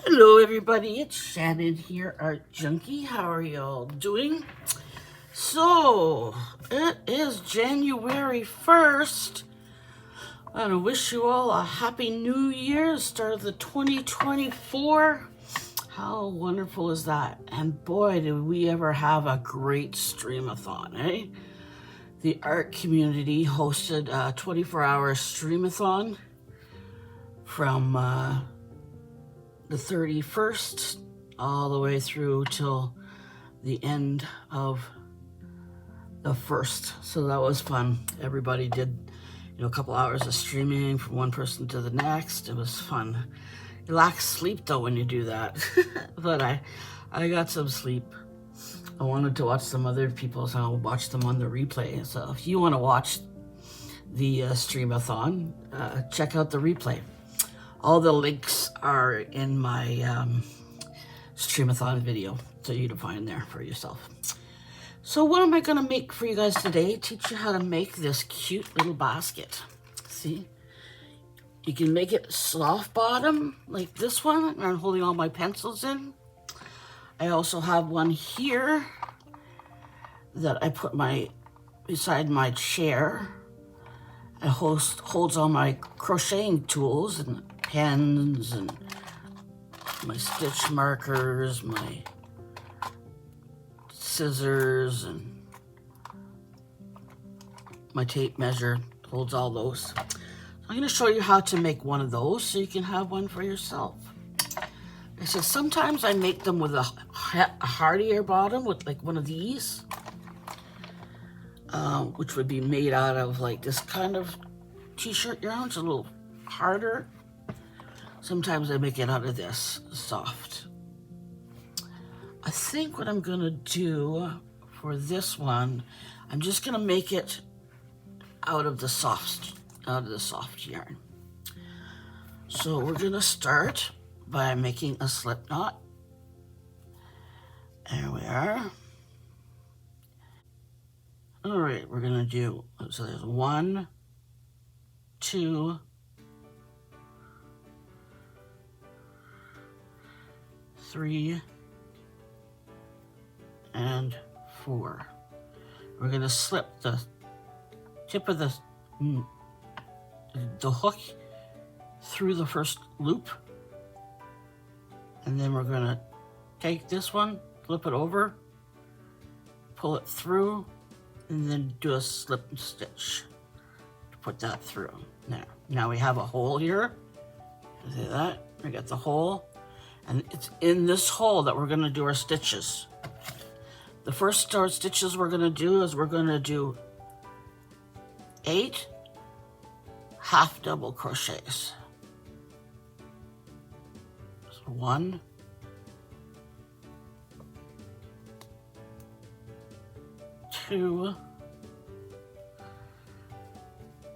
Hello everybody, it's Shannon here at Junkie. How are y'all doing? So, it is January 1st. I want to wish you all a happy new year, start of the 2024. How wonderful is that? And boy, did we ever have a great streamathon, eh? The art community hosted a 24-hour streamathon from the 31st all the way through till the end of the 1st. So that was fun. Everybody did, a couple hours of streaming from one person to the next. It was fun. You lack sleep though when you do that. But I got some sleep. I wanted to watch some other people, so I'll watch them on the replay. So if you want to watch the streamathon, check out the replay. All the links are in my streamathon video, so you can find there for yourself. So what am I going to make for you guys today? Teach you how to make this cute little basket. See? You can make it soft bottom, like this one. I'm holding all my pencils in. I also have one here that I put beside my chair. It holds all my crocheting tools and pens and my stitch markers, my scissors, and my tape measure. Holds all those. I'm going to show you how to make one of those so you can have one for yourself. I said sometimes I make them with a hardier bottom, with like one of these, which would be made out of like this kind of t-shirt yarn. It's a little harder. Sometimes I make it out of this, soft. I think what I'm gonna do for this one, I'm just gonna make it out of the soft yarn. So we're gonna start by making a slip knot. There we are. All right, we're gonna do, so there's 1, 2, 3, and 4. We're gonna slip the tip of the hook through the first loop, and then we're gonna take this one, flip it over, pull it through, and then do a slip and stitch to put that through. Now we have a hole here. See that? We got the hole, and it's in this hole that we're gonna do our stitches. The first stitches we're gonna do is we're gonna do 8 half double crochets. So 1, 2,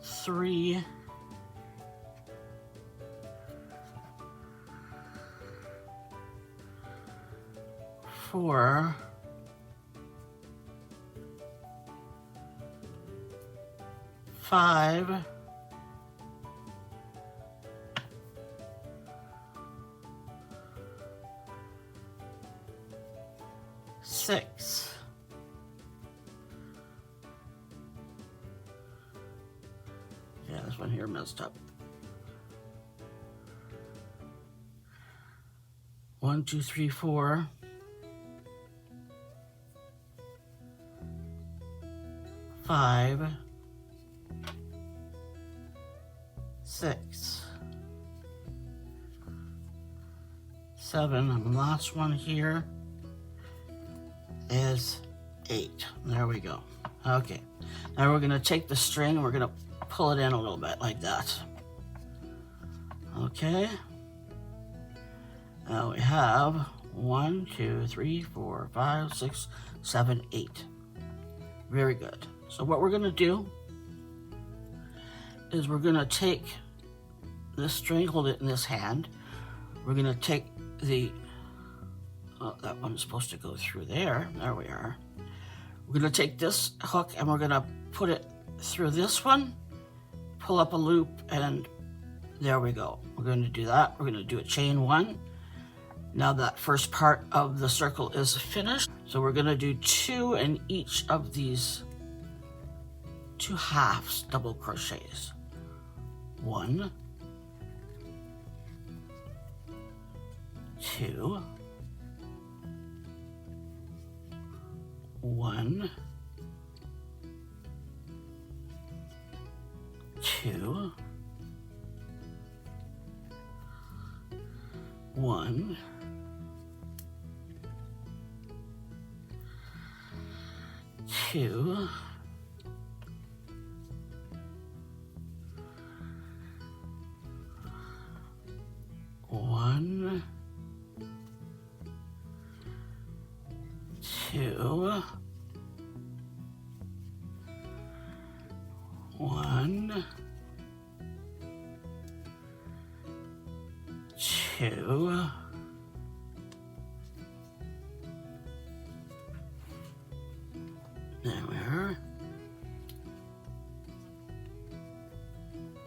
3, 4, 5, 6, 'This one here messed up. 1, 2, 3, 4, 5, 6, 7, and the last one here is 8. There we go. Okay, now we're gonna take the string and we're gonna pull it in a little bit like that. Okay, now we have 1, 2, 3, 4, 5, 6, 7, 8. Very good. So what we're gonna do is we're gonna take this string, hold it in this hand. We're gonna take the, that one's supposed to go through there. There we are. We're gonna take this hook and we're gonna put it through this one, pull up a loop, and there we go. We're going to do that. We're going to do a chain 1, Now that first part of the circle is finished. So we're gonna do 2 in each of these 2 halves double crochets. 1, 2, 1, 2, 1, 2, 1, 2, 1, 2,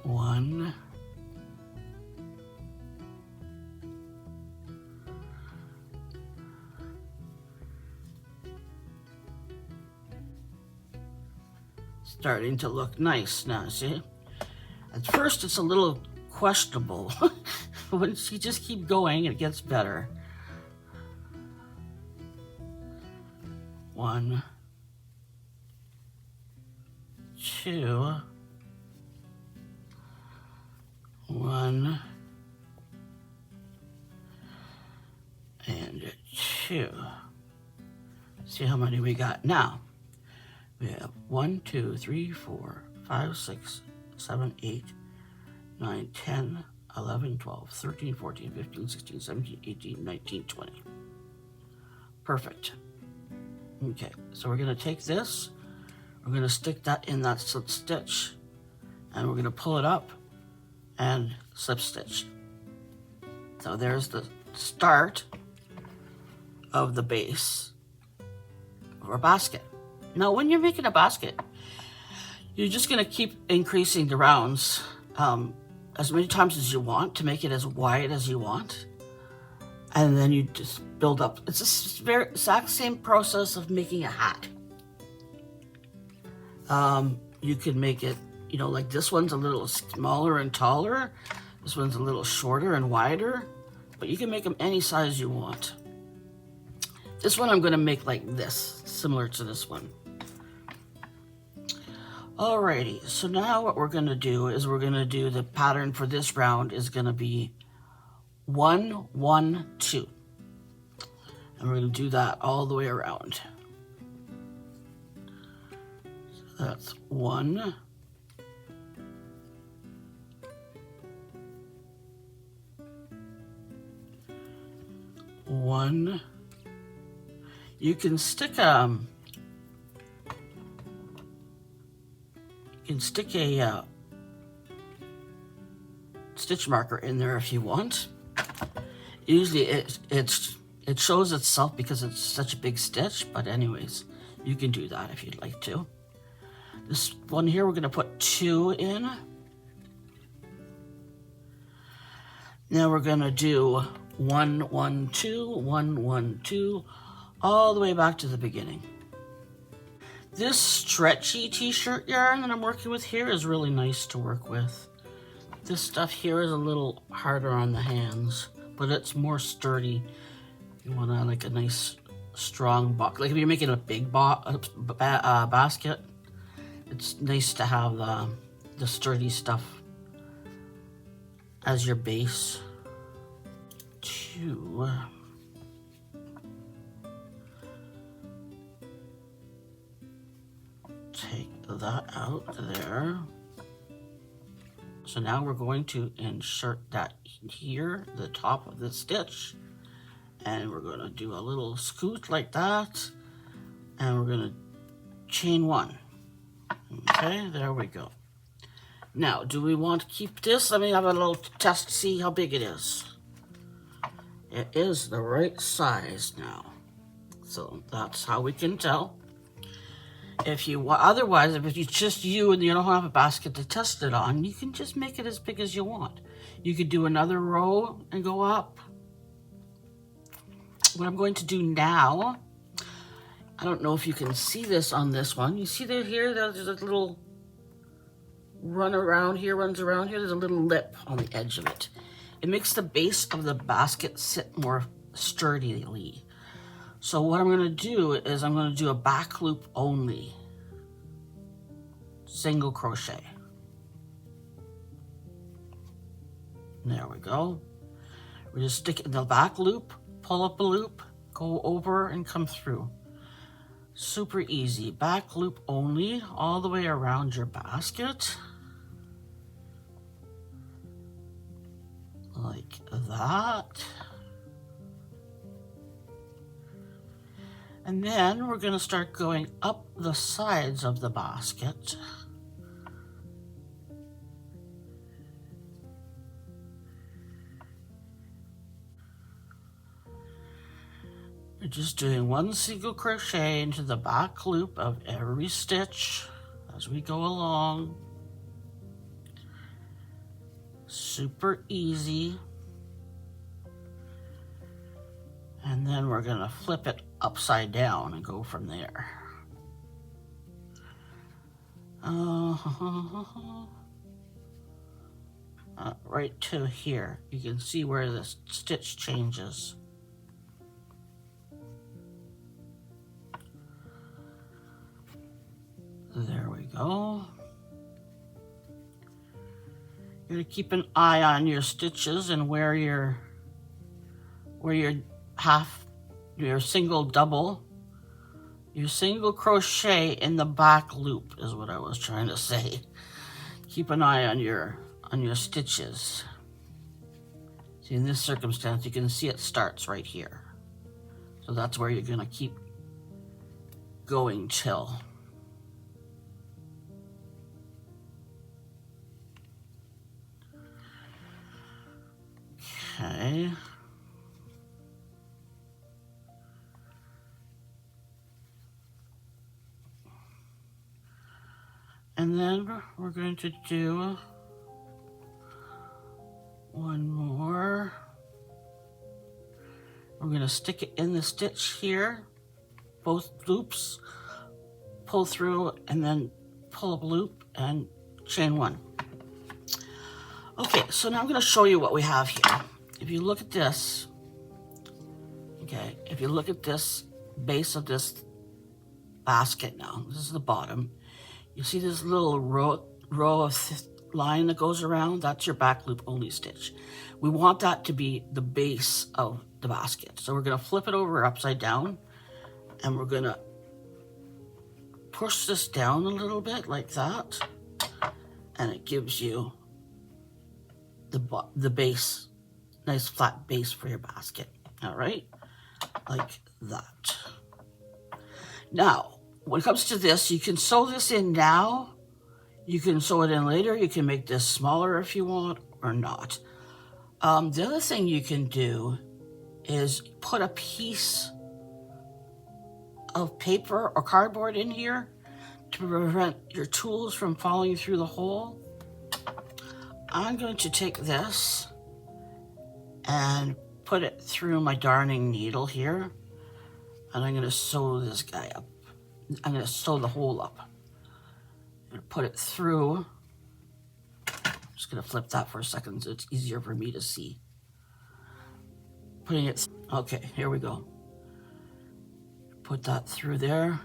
1, 'Starting to look nice now, see? At first it's a little questionable. Once you just keep going, it gets better. 1, 2, 1, and 2. See how many we got now. We have 1, 2, 3, 4, 5, 6, 7, 8, 9, 10, 11, 12, 13, 14, 15, 16, 17, 18, 19, 20. Perfect. Okay, so we're gonna take this, we're gonna stick that in that slip stitch, and we're gonna pull it up and slip stitch. So there's the start of the base of our basket. Now, when you're making a basket, you're just gonna keep increasing the rounds as many times as you want to make it as wide as you want. And then you just build up. It's the very exact same process of making a hat. You can make it, you know, like this one's a little smaller and taller. This one's a little shorter and wider, but you can make them any size you want. This one I'm gonna make like this, similar to this one. Alrighty, so now what we're gonna do is we're gonna do the pattern for this round is gonna be 1, 1, 2. And we're gonna do that all the way around. So that's 1, 1. You can stick a stitch marker in there if you want. Usually it shows itself because it's such a big stitch, but anyways, you can do that if you'd like to. This one here we're going to put 2 in. Now we're going to do 1, 1, 2, 1, 1, 2, all the way back to the beginning. This stretchy t-shirt yarn that I'm working with here is really nice to work with. This stuff here is a little harder on the hands, but it's more sturdy. You want to like a nice strong box. Like if you're making a big basket, it's nice to have the sturdy stuff as your base. 2. Take that out there. So now we're going to insert that here, the top of the stitch, and we're going to do a little scoot like that, and we're going to chain 1. Okay, there we go. Now, do we want to keep this? Let me have a little test to see how big it is. It is the right size now. So that's how we can tell. If you otherwise, if it's just you and you don't have a basket to test it on, you can just make it as big as you want. You could do another row and go up. what I'm going to do now, I don't know if you can see this on this one. You see that here, there's a little runs around here. There's a little lip on the edge of it. It makes the base of the basket sit more sturdily. So what I'm going to do is I'm going to do a back loop only. Single crochet. There we go. We just stick it in the back loop, pull up a loop, go over and come through. Super easy. Back loop only all the way around your basket. Like that. And then we're going to start going up the sides of the basket. We're just doing one single crochet into the back loop of every stitch as we go along. Super easy. And then we're going to flip it upside down and go from there. Right to here. You can see where the stitch changes. There we go. You're going to keep an eye on your stitches and where your single crochet in the back loop is what I was trying to say. Keep an eye on your stitches. See, in this circumstance, you can see it starts right here. So that's where you're going to keep going till. Okay. And then we're going to do one more. We're going to stick it in the stitch here, both loops, pull through, and then pull up a loop and chain one. Okay, so now I'm going to show you what we have here. If you look at this, okay, if you look at this base of this basket now, this is the bottom. You see this little row of line that goes around? That's your back loop only stitch. We want that to be the base of the basket. So we're going to flip it over upside down, and we're going to push this down a little bit like that, and it gives you the base, nice flat base for your basket. All right, like that. Now, when it comes to this, you can sew this in now. You can sew it in later. You can make this smaller if you want or not. The other thing you can do is put a piece of paper or cardboard in here to prevent your tools from falling through the hole. I'm going to take this and put it through my darning needle here, and I'm going to sew this guy up. I'm going to sew the hole up. I'm going to put it through. I'm just going to flip that for a second so it's easier for me to see. Putting it, okay, here we go. Put that through there.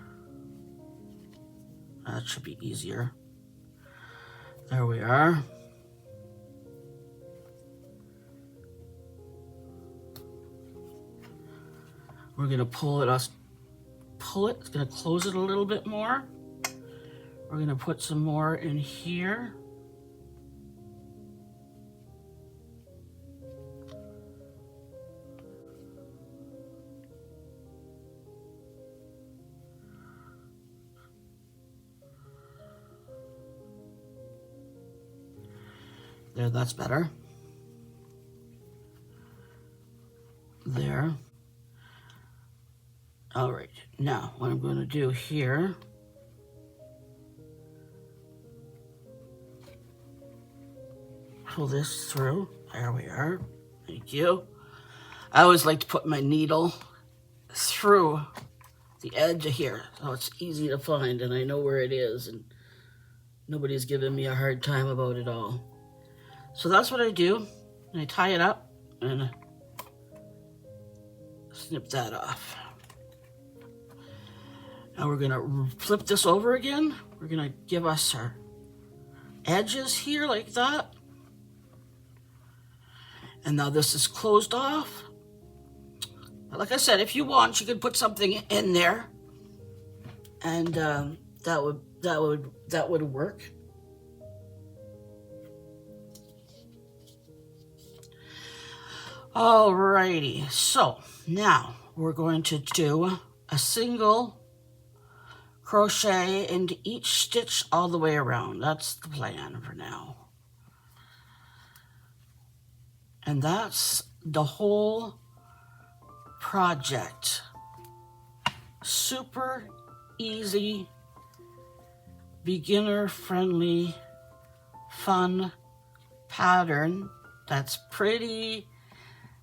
That should be easier. There we are. We're going to pull it, it's going to close it a little bit more. We're going to put some more in here. There, that's better. There. All right, now what I'm going to do here, pull this through. There we are. Thank you. I always like to put my needle through the edge of here, so it's easy to find, and I know where it is, and nobody's giving me a hard time about it all. So that's what I do, and I tie it up and snip that off. Now we're gonna flip this over again. We're gonna give us our edges here like that. And now this is closed off. Like I said, if you want, you could put something in there, and that would work. Alrighty, so now we're going to do a single crochet into each stitch all the way around. That's the plan for now. And that's the whole project. Super easy, beginner friendly, fun pattern that's pretty,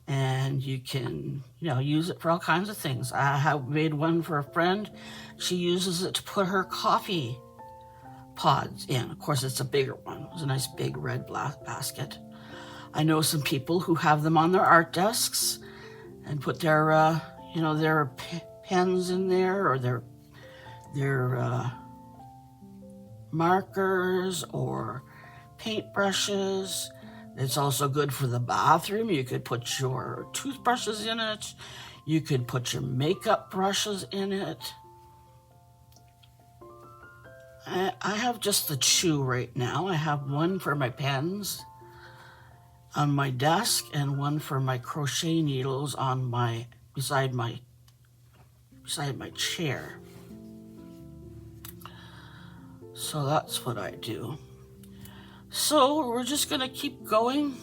and you can, use it for all kinds of things. I have made one for a friend. She uses it to put her coffee pods in. Of course, it's a bigger one. It's a nice big red basket. I know some people who have them on their art desks and put their, their pens in there, or their markers or paintbrushes. It's also good for the bathroom. You could put your toothbrushes in it. You could put your makeup brushes in it. I have just the two right now. I have one for my pens on my desk and one for my crochet needles on beside my chair. So that's what I do. So we're just gonna keep going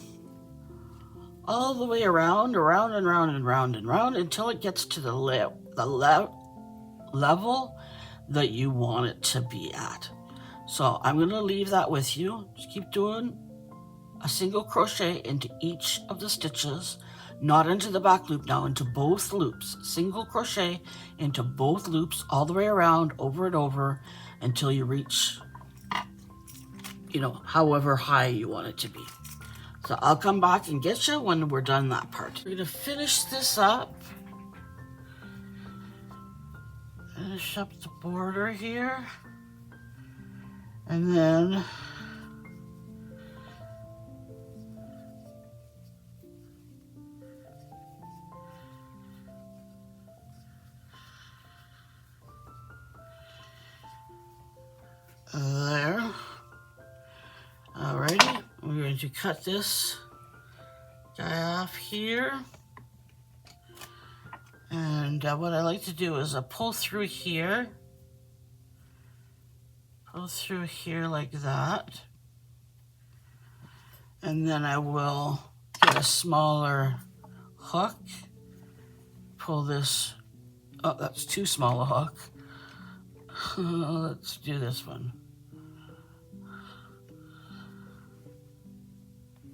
all the way around and round and round until it gets to the level that you want it to be at. So I'm gonna leave that with you. Just keep doing a single crochet into each of the stitches, not into the back loop now, into both loops. Single crochet into both loops all the way around, over and over, until you reach, however high you want it to be. So I'll come back and get you when we're done that part. We're gonna finish this up. Finish up the border here. And then there. Alrighty, we're going to cut this guy off here. And what I like to do is pull through here. Pull through here like that. And then I will get a smaller hook. Pull this. Oh, that's too small a hook. Let's do this one.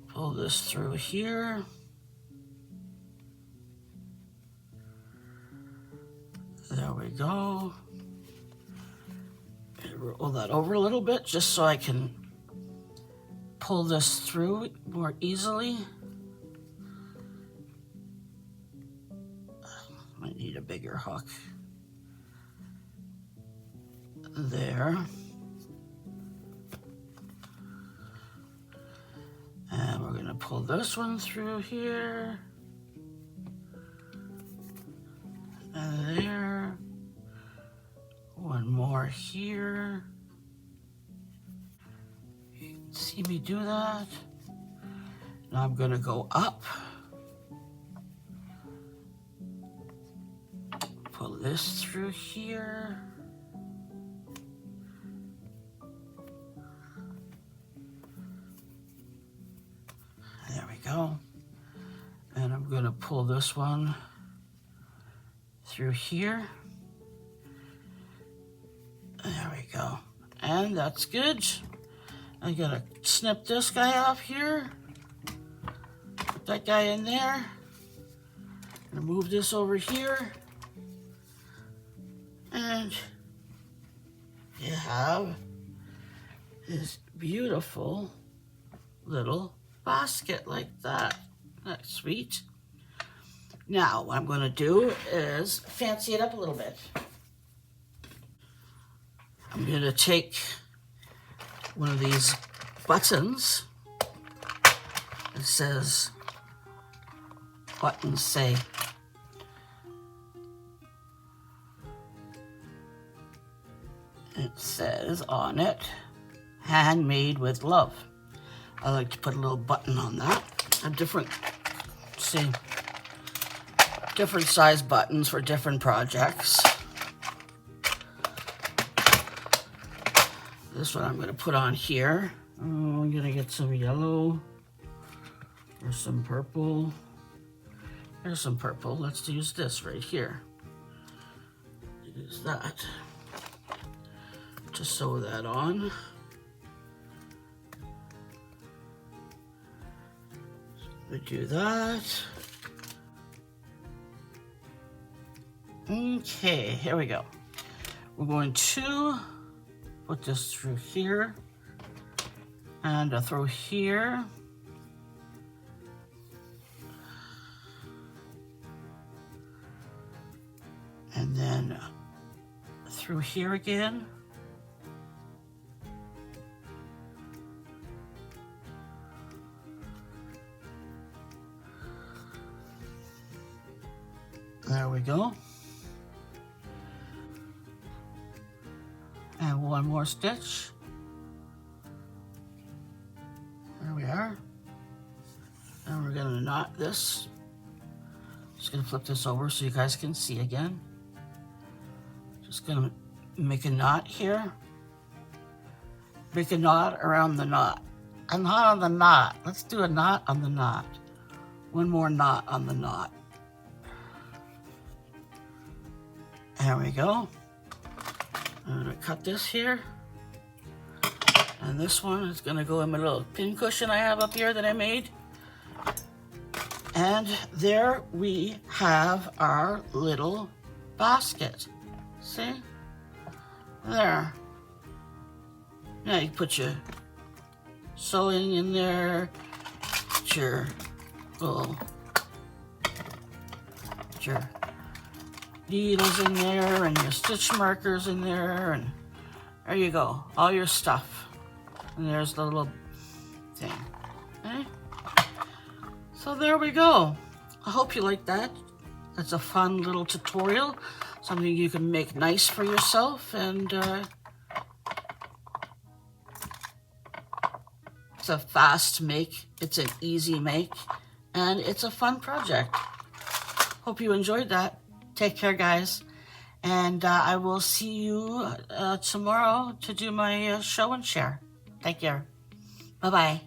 Pull this through here. There we go. Roll that over a little bit just so I can pull this through more easily. Might need a bigger hook. There. And we're going to pull this one through here. And there. One more here. You can see me do that. Now I'm going to go up. Pull this through here. There we go. And I'm going to pull this one through here. There we go. And that's good. I'm going to snip this guy off here. Put that guy in there. I'm going to move this over here. And you have this beautiful little basket like that. That's sweet. Now, what I'm going to do is fancy it up a little bit. I'm going to take one of these buttons. It says, buttons say, it says on it, handmade with love. I like to put a little button on that. A different, see, different size buttons for different projects. This one I'm going to put on here. Oh, I'm going to get some yellow or some purple. Here's some purple. Let's use this right here. Use that. Just sew that on. We do that. Okay, here we go. We're going to put this through here and through here. And then through here again. There we go. And one more stitch. There we are. And we're going to knot this. Just going to flip this over so you guys can see again. Just going to make a knot here. Make a knot around the knot. A knot on the knot. Let's do a knot on the knot. One more knot on the knot. There we go. I'm going to cut this here. And this one is going to go in my little pin cushion I have up here that I made. And there we have our little basket. See? There. Now you put your sewing in there. Put your little... Put your needles in there and your stitch markers in there, and there you go, all your stuff. And there's the little thing. Okay? So there we go. I hope you like that. That's a fun little tutorial, something you can make nice for yourself, and it's a fast make, it's an easy make, and it's a fun project. Hope you enjoyed that. Take care, guys, and I will see you tomorrow to do my show and share. Take care. Bye-bye.